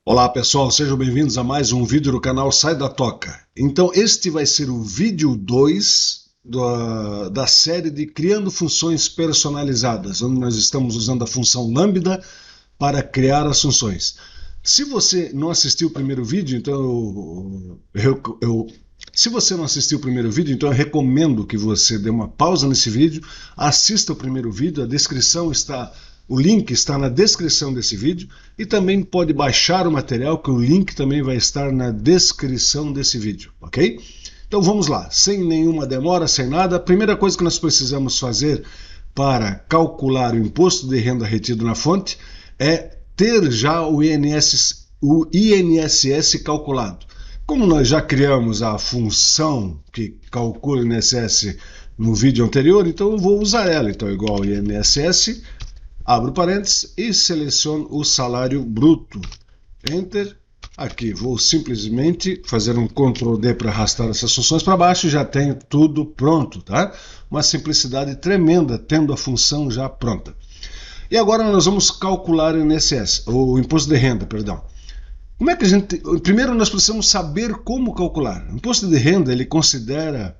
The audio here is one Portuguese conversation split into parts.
Olá pessoal, sejam bem-vindos a mais um vídeo do canal Sai da Toca. Então este vai ser o vídeo 2 da série de Criando Funções Personalizadas, onde nós estamos usando a função Lambda para criar as funções. Se você não assistiu o primeiro vídeo, então se você não assistiu o primeiro vídeo, então eu recomendo que você dê uma pausa nesse vídeo, assista o primeiro vídeo, o link está na descrição desse vídeo e também pode baixar o material, que o link também vai estar na descrição desse vídeo, ok? Então vamos lá, sem nenhuma demora, sem nada. A primeira coisa que nós precisamos fazer para calcular o imposto de renda retido na fonte é ter já o INSS calculado. Como nós já criamos a função que calcula o INSS no vídeo anterior, então eu vou usar ela. Então igual ao INSS, abro parênteses e seleciono o salário bruto. Enter. Aqui vou simplesmente fazer um Ctrl D para arrastar essas funções para baixo e já tenho tudo pronto, tá? Uma simplicidade tremenda tendo a função já pronta. E agora nós vamos calcular o INSS, o imposto de renda, perdão. Como é que a gente... Primeiro nós precisamos saber como calcular. O imposto de renda, ele considera...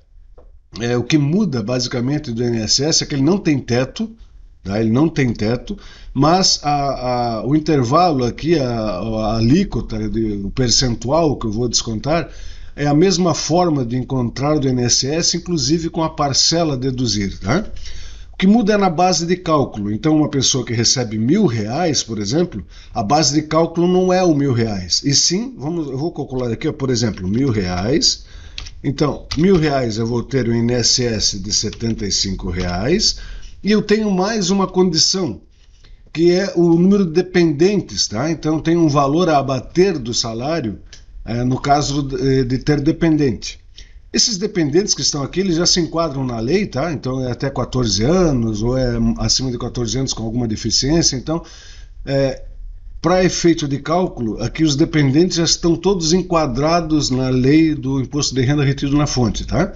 o que muda basicamente do INSS é que ele não tem teto, tá? Ele não tem teto, mas o intervalo aqui, a alíquota, o percentual que eu vou descontar, é a mesma forma de encontrar do INSS, inclusive com a parcela a deduzir, tá? O que muda é na base de cálculo. Então, uma pessoa que recebe R$1.000, por exemplo, a base de cálculo não é o R$1.000, e sim, eu vou calcular aqui, por exemplo, R$1.000. Então, R$1.000 eu vou ter o INSS de R$75, e eu tenho mais uma condição, que é o número de dependentes, tá? Então, tem um valor a abater do salário, no caso de ter dependente. Esses dependentes que estão aqui, eles já se enquadram na lei, tá? Então é até 14 anos, ou é acima de 14 anos com alguma deficiência. Então, para efeito de cálculo, aqui os dependentes já estão todos enquadrados na lei do imposto de renda retido na fonte, tá?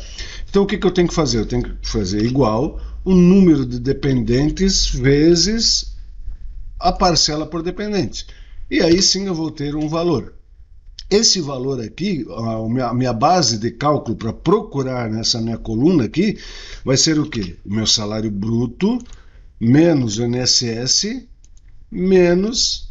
Então o que eu tenho que fazer? Eu tenho que fazer igual o número de dependentes vezes a parcela por dependente. E aí sim eu vou ter um valor. Esse valor aqui, a minha base de cálculo para procurar nessa minha coluna aqui, vai ser o quê? O meu salário bruto, menos o INSS, menos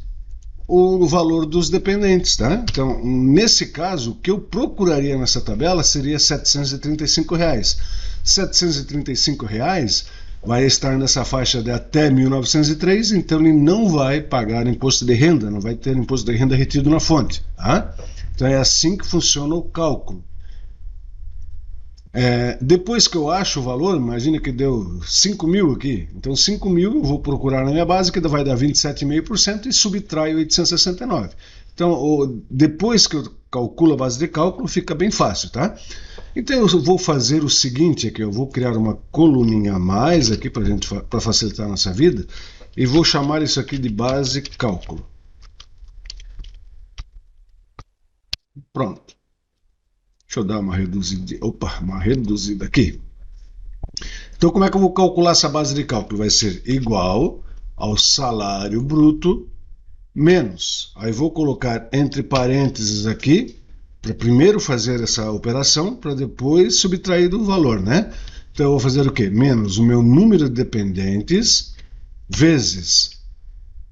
o valor dos dependentes, tá? Então, nesse caso, o que eu procuraria nessa tabela seria R$735. R$735 vai estar nessa faixa de até 1903, então ele não vai pagar imposto de renda, não vai ter imposto de renda retido na fonte, tá? Então é assim que funciona o cálculo. Depois que eu acho o valor, imagina que deu 5.000 aqui, então 5.000 eu vou procurar na minha base, que vai dar 27,5% e subtraio 869. Então, depois que eu calculo a base de cálculo, fica bem fácil, tá? Então eu vou fazer o seguinte aqui, eu vou criar uma coluninha a mais aqui para facilitar a nossa vida, e vou chamar isso aqui de base cálculo. Pronto. Deixa eu dar uma reduzida aqui. Então como é que eu vou calcular essa base de cálculo? Vai ser igual ao salário bruto menos, aí vou colocar entre parênteses aqui, para primeiro fazer essa operação, para depois subtrair do valor, né? Então eu vou fazer o quê? Menos o meu número de dependentes, vezes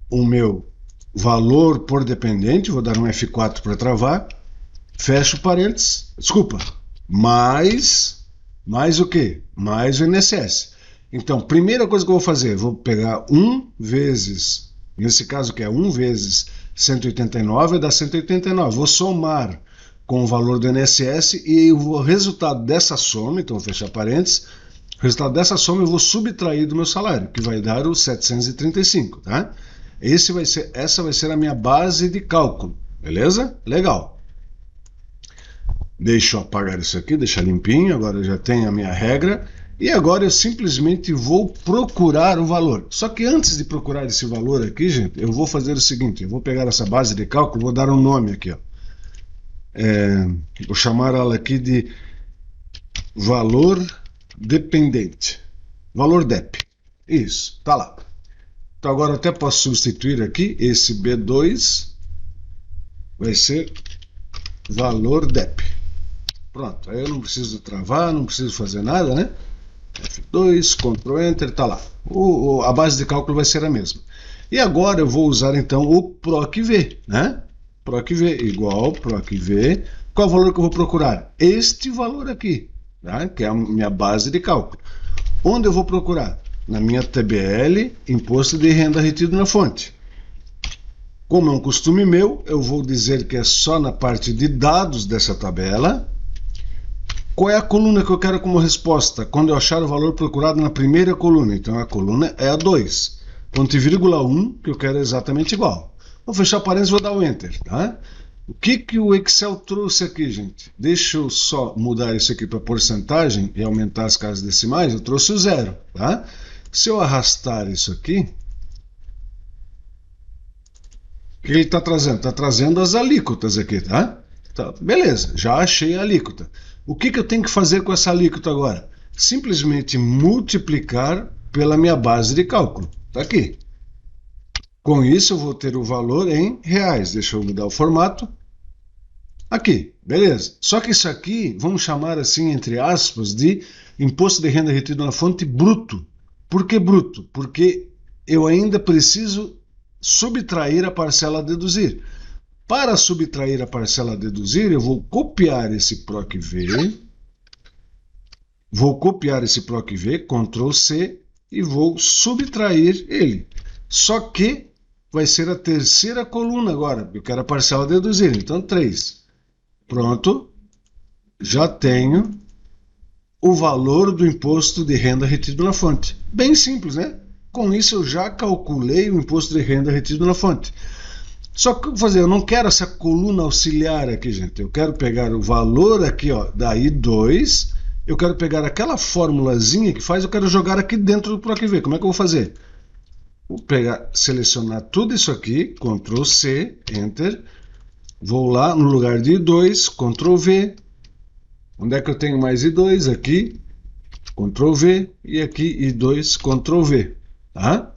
o meu valor por dependente, vou dar um F4 para travar, fecho parênteses, desculpa, mais o quê? Mais o INSS. Então, primeira coisa que eu vou fazer, vou pegar 1 vezes, nesse caso que é 1 vezes 189, vai dar 189. Vou somar com o valor do INSS e o resultado dessa soma, então vou fechar parênteses, o resultado dessa soma eu vou subtrair do meu salário, que vai dar o 735, tá? Essa vai ser a minha base de cálculo, beleza? Legal. Deixa eu apagar isso aqui, deixar limpinho, agora eu já tenho a minha regra. E agora eu simplesmente vou procurar o valor. Só que antes de procurar esse valor aqui, gente, eu vou fazer o seguinte, eu vou pegar essa base de cálculo, vou dar um nome aqui, ó. Vou chamar ela aqui de valor dependente. Valor DEP. Isso, tá lá. Então agora eu até posso substituir aqui esse B2 vai ser valor DEP. Pronto, aí eu não preciso travar, não preciso fazer nada, né? F2, Ctrl Enter, tá lá. A base de cálculo vai ser a mesma. E agora eu vou usar então o PROC-V, né? PROC-V igual PROC-V. Qual é o valor que eu vou procurar? Este valor aqui, tá? Que é a minha base de cálculo. Onde eu vou procurar? Na minha TBL, Imposto de Renda Retido na Fonte. Como é um costume meu, eu vou dizer que é só na parte de dados dessa tabela. Qual é a coluna que eu quero como resposta? Quando eu achar o valor procurado na primeira coluna. Então a coluna é a 2. Ponto e vírgula 1, que eu quero exatamente igual. Vou fechar parênteses e vou dar o Enter. Tá? O que o Excel trouxe aqui, gente? Deixa eu só mudar isso aqui para porcentagem e aumentar as casas decimais. Eu trouxe o 0. Tá? Se eu arrastar isso aqui, o que ele está trazendo? Está trazendo as alíquotas aqui, tá? Beleza, já achei a alíquota. O que eu tenho que fazer com essa alíquota agora? Simplesmente multiplicar pela minha base de cálculo. Está aqui. Com isso eu vou ter o valor em reais. Deixa eu mudar o formato. Aqui, beleza. Só que isso aqui, vamos chamar assim, entre aspas, de imposto de renda retido na fonte bruto. Por que bruto? Porque eu ainda preciso subtrair a parcela a deduzir. Para subtrair a parcela a deduzir, eu vou copiar esse PROC-V, Ctrl C, e vou subtrair ele. Só que vai ser a terceira coluna agora, eu quero a parcela a deduzir, então 3. Pronto, já tenho o valor do imposto de renda retido na fonte. Bem simples, né? Com isso eu já calculei o imposto de renda retido na fonte. Só que o que eu vou fazer? Eu não quero essa coluna auxiliar aqui, gente. Eu quero pegar o valor aqui, ó, da I2. Eu quero pegar aquela formulazinha que faz, eu quero jogar aqui dentro do PROC-V. Como é que eu vou fazer? Vou pegar, selecionar tudo isso aqui, Ctrl C, Enter. Vou lá no lugar de I2, Ctrl V. Onde é que eu tenho mais I2? Aqui, Ctrl V. E aqui I2, Ctrl V. Tá?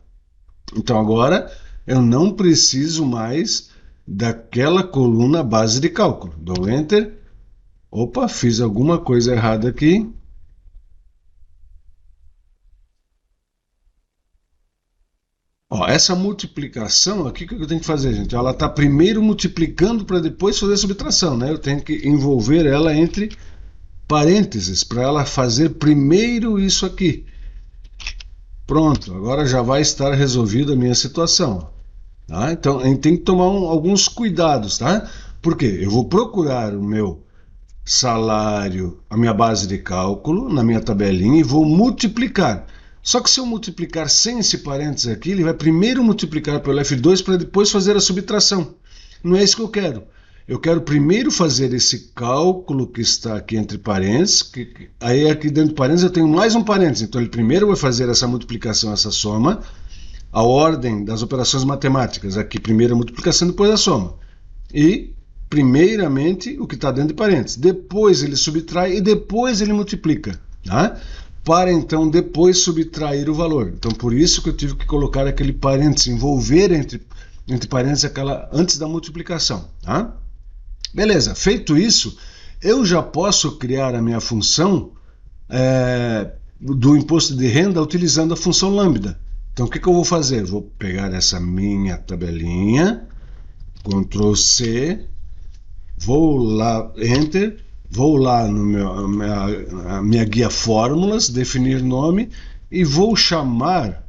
Então agora eu não preciso mais daquela coluna base de cálculo. Dou Enter. Opa, fiz alguma coisa errada aqui. Ó, essa multiplicação aqui, o que eu tenho que fazer, gente? Ela está primeiro multiplicando para depois fazer a subtração, né? Eu tenho que envolver ela entre parênteses para ela fazer primeiro isso aqui. Pronto, agora já vai estar resolvida a minha situação. Tá? Então, a gente tem que tomar alguns cuidados, tá? Porque eu vou procurar o meu salário, a minha base de cálculo, na minha tabelinha, e vou multiplicar. Só que se eu multiplicar sem esse parênteses aqui, ele vai primeiro multiplicar pelo F2 para depois fazer a subtração. Não é isso que eu quero. Eu quero primeiro fazer esse cálculo que está aqui entre parênteses, aí aqui dentro de parênteses eu tenho mais um parênteses, então ele primeiro vai fazer essa multiplicação, essa soma, a ordem das operações matemáticas, aqui primeiro a multiplicação, depois a soma. E, primeiramente, o que está dentro de parênteses. Depois ele subtrai e depois ele multiplica. Tá? Para, então, depois subtrair o valor. Então, por isso que eu tive que colocar aquele parênteses, envolver entre parênteses aquela antes da multiplicação. Tá? Beleza, feito isso, eu já posso criar a minha função do imposto de renda utilizando a função lambda. Então, o que eu vou fazer? Vou pegar essa minha tabelinha, Ctrl C, vou lá, Enter, vou lá no minha guia fórmulas, definir nome, e vou chamar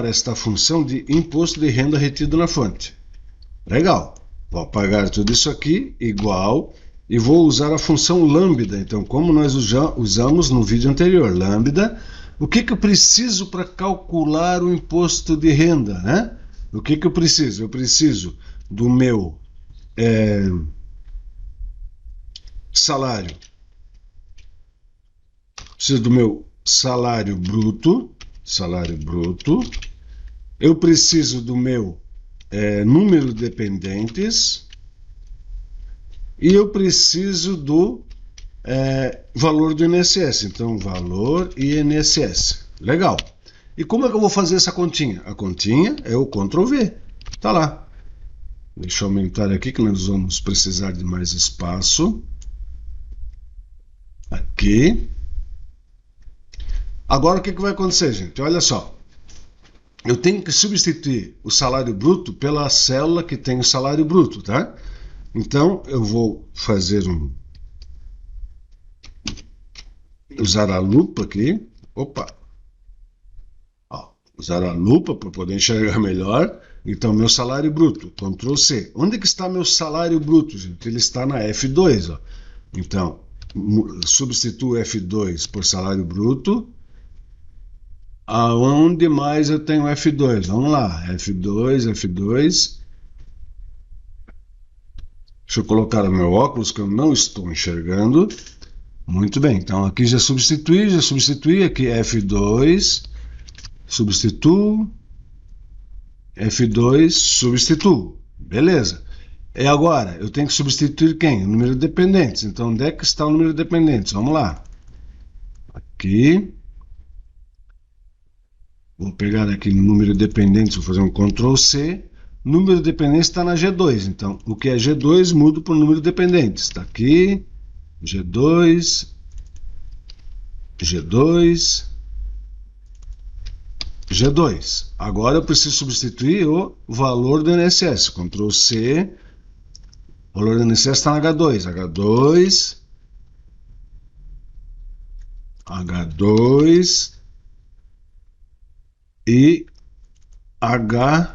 esta função de imposto de renda retido na fonte. Legal. Vou apagar tudo isso aqui, igual, e vou usar a função lambda. Então, como nós usamos no vídeo anterior, lambda, o que eu preciso para calcular o imposto de renda, né? O que eu preciso? Eu preciso do meu salário. Preciso do meu salário bruto. Eu preciso do meu número de dependentes e eu preciso do valor do INSS. Então, valor INSS. Legal. E como é que eu vou fazer essa continha? A continha é o Ctrl V. Tá lá. Deixa eu aumentar aqui que nós vamos precisar de mais espaço. Aqui. Agora o que vai acontecer, gente? Olha só. Eu tenho que substituir o salário bruto pela célula que tem o salário bruto, tá? Então, eu vou fazer usar a lupa aqui. Opa! Ó, usar a lupa para poder enxergar melhor. Então, meu salário bruto, Ctrl C. Onde que está meu salário bruto, gente? Ele está na F2, ó. Então, substituo F2 por salário bruto. Aonde mais eu tenho F2? Vamos lá, F2, F2. Deixa eu colocar o meu óculos que eu não estou enxergando. Muito bem, então aqui já substituí, aqui F2, substituo, F2, substituo. Beleza. E agora, eu tenho que substituir quem? O número de dependentes. Então, onde é que está o número de dependentes? Vamos lá. Aqui. Vou pegar aqui no número de dependentes, vou fazer um Ctrl C. Número de dependentes está na G2. Então, o que é G2 mudo para o número de dependentes. Está aqui. G2. G2. G2. Agora eu preciso substituir o valor do INSS. Ctrl C. O valor do INSS está na H2. H2. H2. E H2.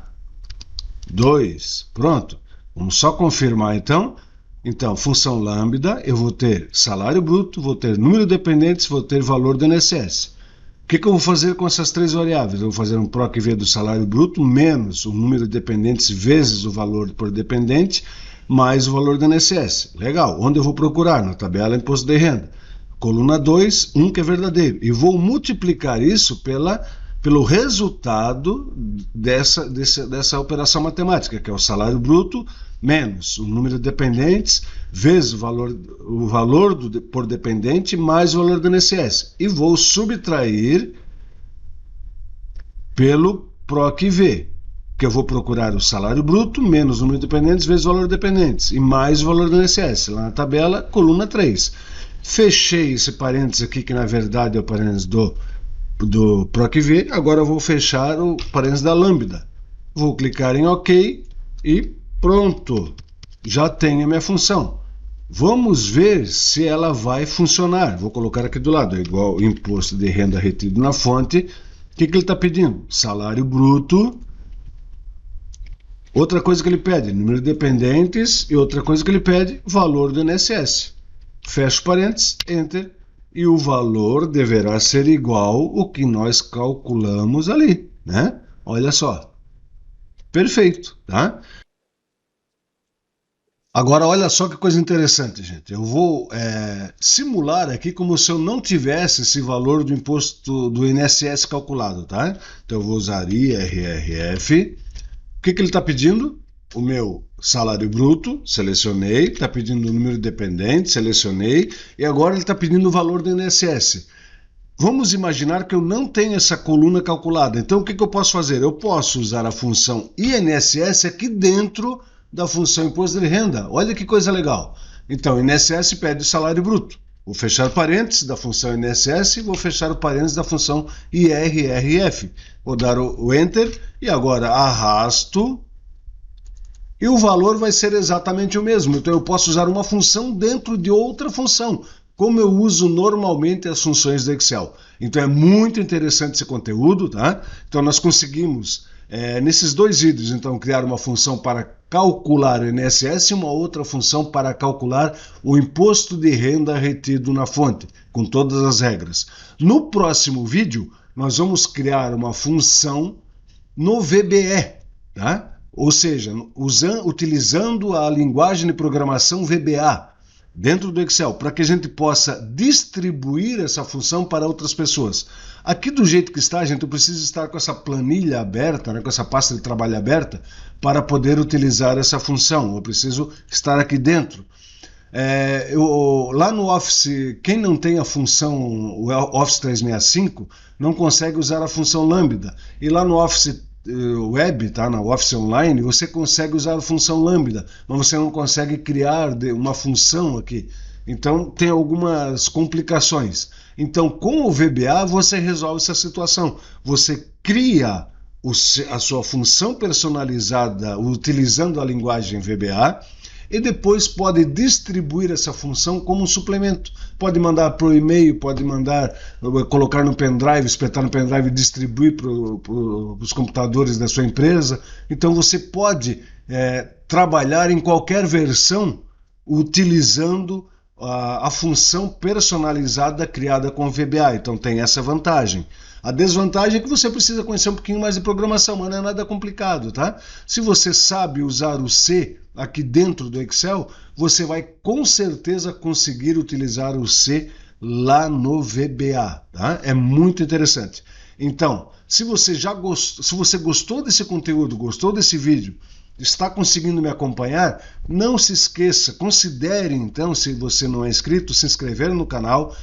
Pronto. Vamos só confirmar então. Então, função lambda, eu vou ter salário bruto, vou ter número de dependentes, vou ter valor do INSS. O que eu vou fazer com essas três variáveis? Eu vou fazer um PROC-V do salário bruto menos o número de dependentes vezes o valor por dependente mais o valor do INSS. Legal. Onde eu vou procurar? Na tabela imposto de renda. Coluna 2, 1 que é verdadeiro. E vou multiplicar isso pelo resultado dessa operação matemática, que é o salário bruto menos o número de dependentes vezes o valor por dependente mais o valor do INSS. E vou subtrair pelo PROC-V, que eu vou procurar o salário bruto menos o número de dependentes vezes o valor de dependentes e mais o valor do INSS. Lá na tabela, coluna 3. Fechei esse parênteses aqui, que na verdade é o parênteses do PROC-V. Agora eu vou fechar o parênteses da lambda. Vou clicar em OK e pronto. Já tenho a minha função. Vamos ver se ela vai funcionar. Vou colocar aqui do lado, igual imposto de renda retido na fonte. O que ele está pedindo? Salário bruto. Outra coisa que ele pede, número de dependentes. E outra coisa que ele pede, valor do INSS. Fecho parênteses, Enter. E o valor deverá ser igual ao que nós calculamos ali, né? Olha só. Perfeito, tá? Agora, olha só que coisa interessante, gente. Eu vou simular aqui como se eu não tivesse esse valor do imposto do INSS calculado, tá? Então, eu vou usar IRRF. O que ele está pedindo? O meu salário bruto, selecionei. Está pedindo o número de dependentes, selecionei. E agora ele está pedindo o valor do INSS. Vamos imaginar que eu não tenho essa coluna calculada. Então, o que eu posso fazer? Eu posso usar a função INSS aqui dentro da função imposto de renda. Olha que coisa legal. Então, INSS pede o salário bruto. Vou fechar parênteses da função INSS e vou fechar o parênteses da função IRRF. Vou dar o Enter e agora arrasto e o valor vai ser exatamente o mesmo. Então, eu posso usar uma função dentro de outra função, como eu uso normalmente as funções do Excel. Então, é muito interessante esse conteúdo, tá? Então, nós conseguimos, nesses dois vídeos, então, criar uma função para calcular o INSS e uma outra função para calcular o imposto de renda retido na fonte, com todas as regras. No próximo vídeo, nós vamos criar uma função no VBE, tá? Ou seja, utilizando a linguagem de programação VBA dentro do Excel, para que a gente possa distribuir essa função para outras pessoas. Aqui do jeito que está, gente, eu preciso estar com essa planilha aberta, né, com essa pasta de trabalho aberta, para poder utilizar essa função. Eu preciso estar aqui dentro. Lá no Office, quem não tem a função, o Office 365, não consegue usar a função Lambda. E lá no Office Web, tá? Na Office Online, você consegue usar a função Lambda, mas você não consegue criar uma função aqui. Então tem algumas complicações. Então com o VBA você resolve essa situação. Você cria a sua função personalizada utilizando a linguagem VBA e depois pode distribuir essa função como um suplemento. Pode mandar por e-mail, pode mandar, colocar no pendrive, espetar no pendrive e distribuir para os computadores da sua empresa. Então você pode trabalhar em qualquer versão utilizando a função personalizada criada com o VBA. Então tem essa vantagem. A desvantagem é que você precisa conhecer um pouquinho mais de programação, mas não é nada complicado, tá? Se você sabe usar o C aqui dentro do Excel, você vai com certeza conseguir utilizar o C lá no VBA, tá? É muito interessante. Então, se você gostou desse conteúdo, gostou desse vídeo, está conseguindo me acompanhar, não se esqueça, considere então, se você não é inscrito, se inscrever no canal.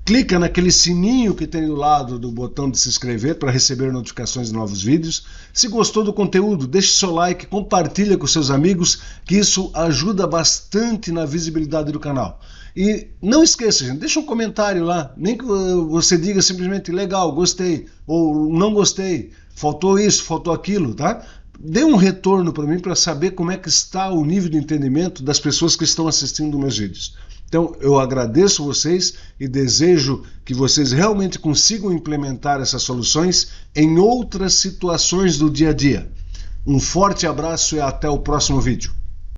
Clica naquele sininho que tem do lado do botão de se inscrever para receber notificações de novos vídeos. Se gostou do conteúdo, deixe seu like, compartilha com seus amigos, que isso ajuda bastante na visibilidade do canal. E não esqueça, gente, deixa um comentário lá, nem que você diga simplesmente legal, gostei, ou não gostei, faltou isso, faltou aquilo, tá? Dê um retorno para mim para saber como é que está o nível de entendimento das pessoas que estão assistindo meus vídeos. Então, eu agradeço vocês e desejo que vocês realmente consigam implementar essas soluções em outras situações do dia a dia. Um forte abraço e até o próximo vídeo.